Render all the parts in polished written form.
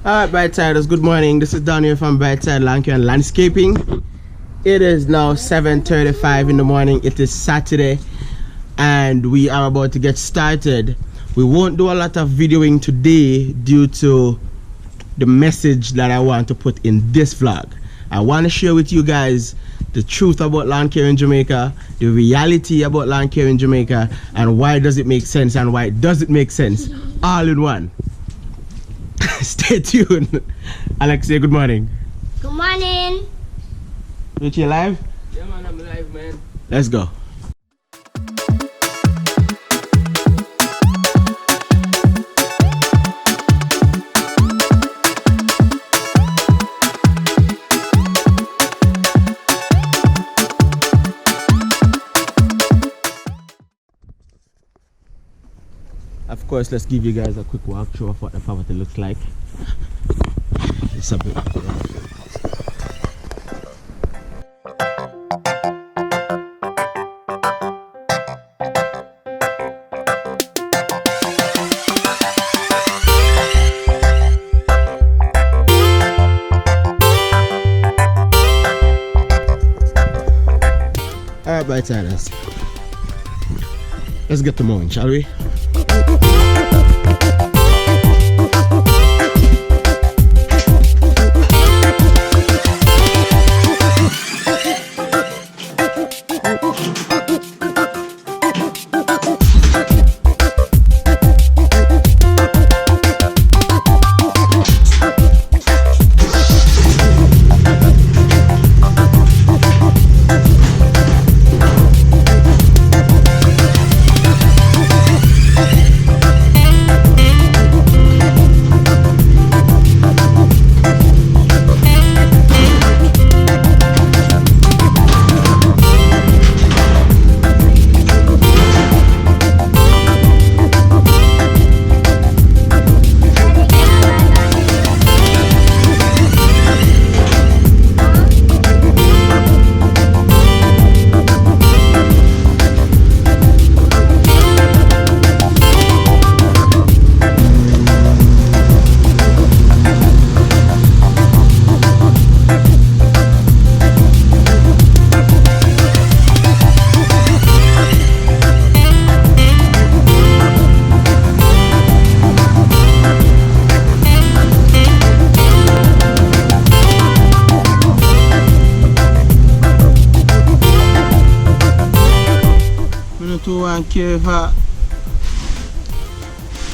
Alright, Brightsiders, good morning. This is Daniel from Brightside Lawncare and Landscaping. It is now 7:35 in the morning. It is Saturday and we are about to get started. We won't do a lot of videoing today due to the message that I want to put in this vlog. I want to share with you guys the truth about lawn care in Jamaica, the reality about lawn care in Jamaica, and why does it make sense and why does it make sense, all in one. Stay tuned. Alexia, good morning. Good morning. You live? Yeah man, I'm live, man. Let's go. Of course, let's give you guys a quick walkthrough of what the property looks like. It's a bit Alright, Brightsiders. Let's get to mowing, shall we? And care for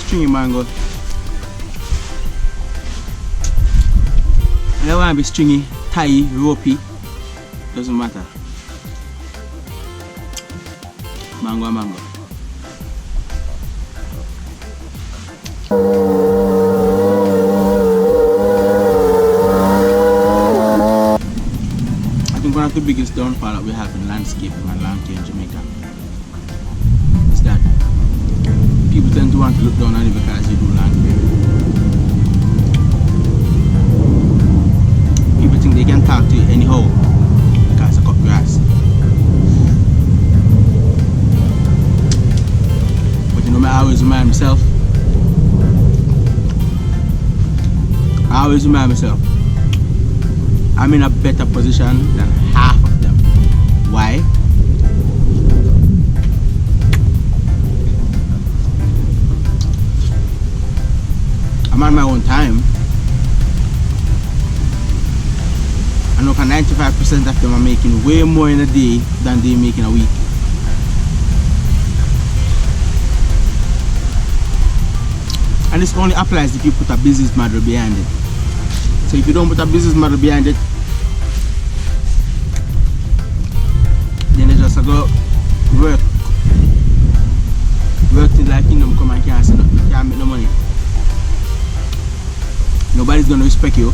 stringy mango. I don't want to be stringy, tie, ropey, doesn't matter. Mango. I think one of the biggest downfall that we have in landscaping and lawn care in Jamaica is that people tend to want to look down on you because you do lawn care. People think they can talk to you anyhow because I cut grass. But you know, I always remind myself, I'm in a better position than half of them. Why? I'm on my own time. I know for 95% of them are making way more in a day than they make in a week. And this only applies if you put a business model behind it. So if you don't put a business model behind it, then they just go work till like kingdom come and can't make no money. Nobody's gonna respect you.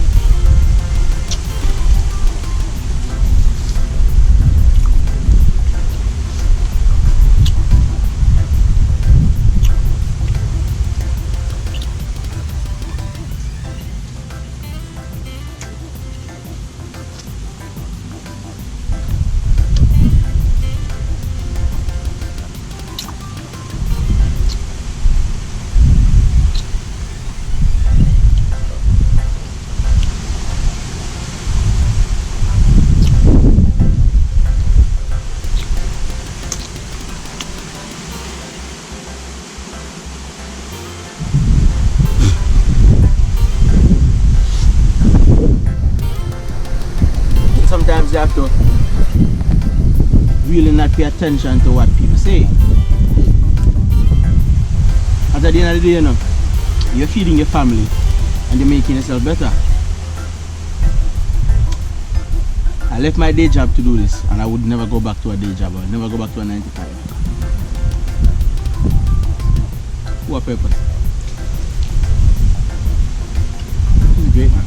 pay attention to what people say. At the end of the day, you know, you're feeding your family and you're making yourself better. I left my day job to do this, and I would never go back to a day job. I would never go back to a 9 to 5. What purpose? This is great, man.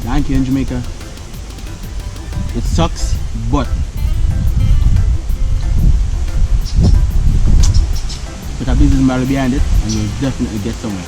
Lawncare in Jamaica. It sucks, but put a business model behind it, and you'll definitely get somewhere.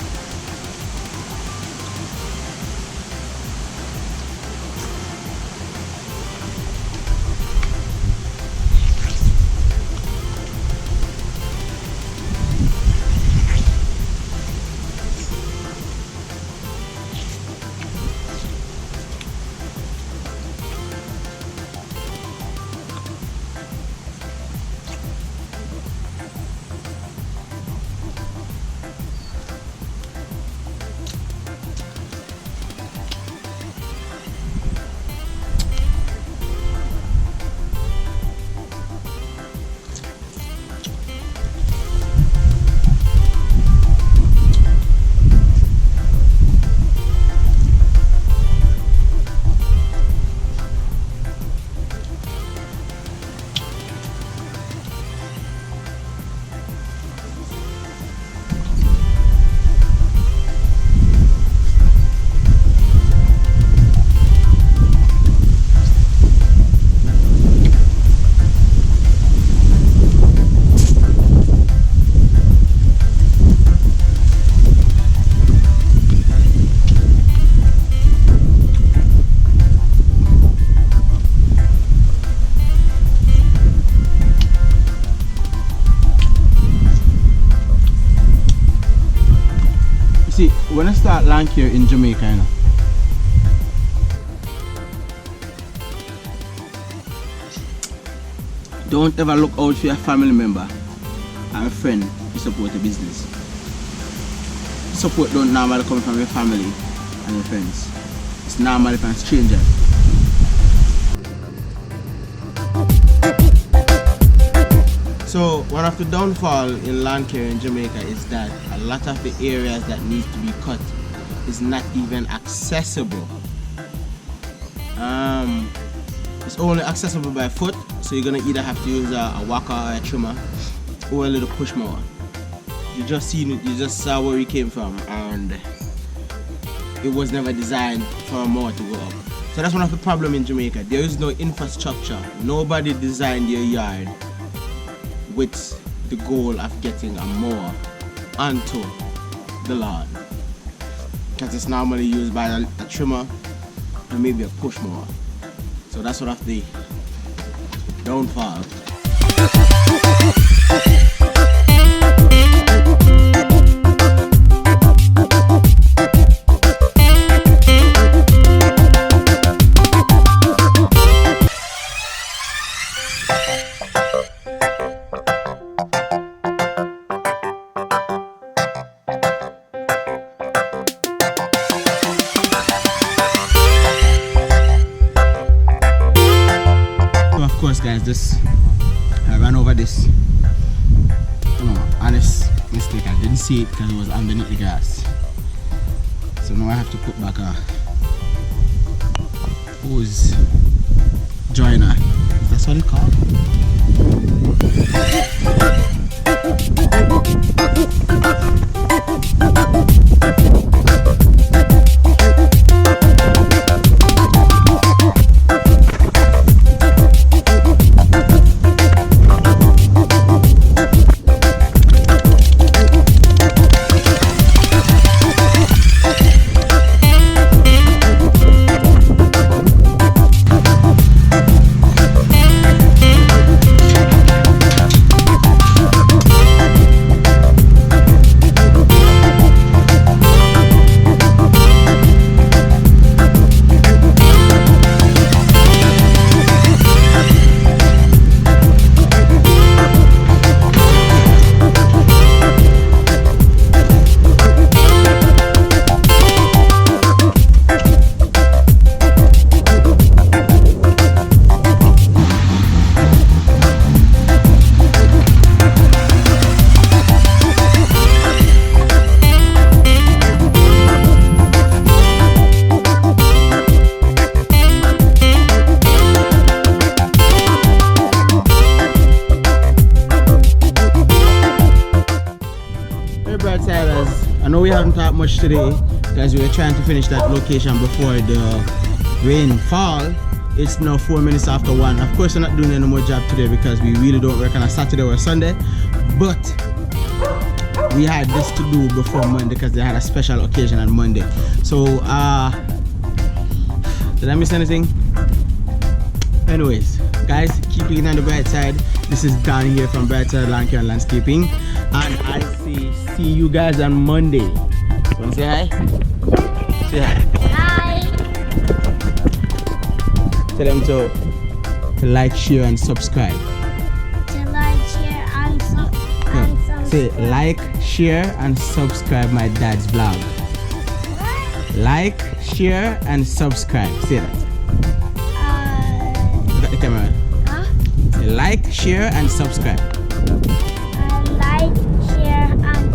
See, when I start Lawncare in Jamaica, you know, don't ever look out for your family member and a friend to support a business. Support don't normally come from your family and your friends. It's normally from strangers. So one of the downfall in Lawncare in Jamaica is that a lot of the areas that need to be cut is not even accessible. It's only accessible by foot, so you're gonna either have to use a walker or a trimmer or a little push mower. You just saw where we came from, and it was never designed for a mower to go up. So that's one of the problems in Jamaica. There is no infrastructure. Nobody designed their yard with the goal of getting a mower onto the lawn, because it's normally used by a trimmer and maybe a push mower. So that's one of the downfall. Of course, guys, I ran over this. Honest mistake, I didn't see it because it was underneath the grass. So now I have to put back a hose joiner. That's what it's called. I know we haven't talked much today because we were trying to finish that location before the rainfall. It's now 4 minutes after 1. Of course, we're not doing any more job today because we really don't work on a Saturday or a Sunday. But we had this to do before Monday because they had a special occasion on Monday. So, did I miss anything? Anyways, guys, keep looking on the bright side. This is Don here from Brightside Lawncare and Landscaping. And I see you guys on Monday. Want to say hi? Say hi. Hi. Tell them to like, share, and subscribe. To like, share, and subscribe. Say like, share, and subscribe my dad's vlog. Like, share, and subscribe. Say that. Look at the camera. Huh? Say like, share, and subscribe. Like, share, and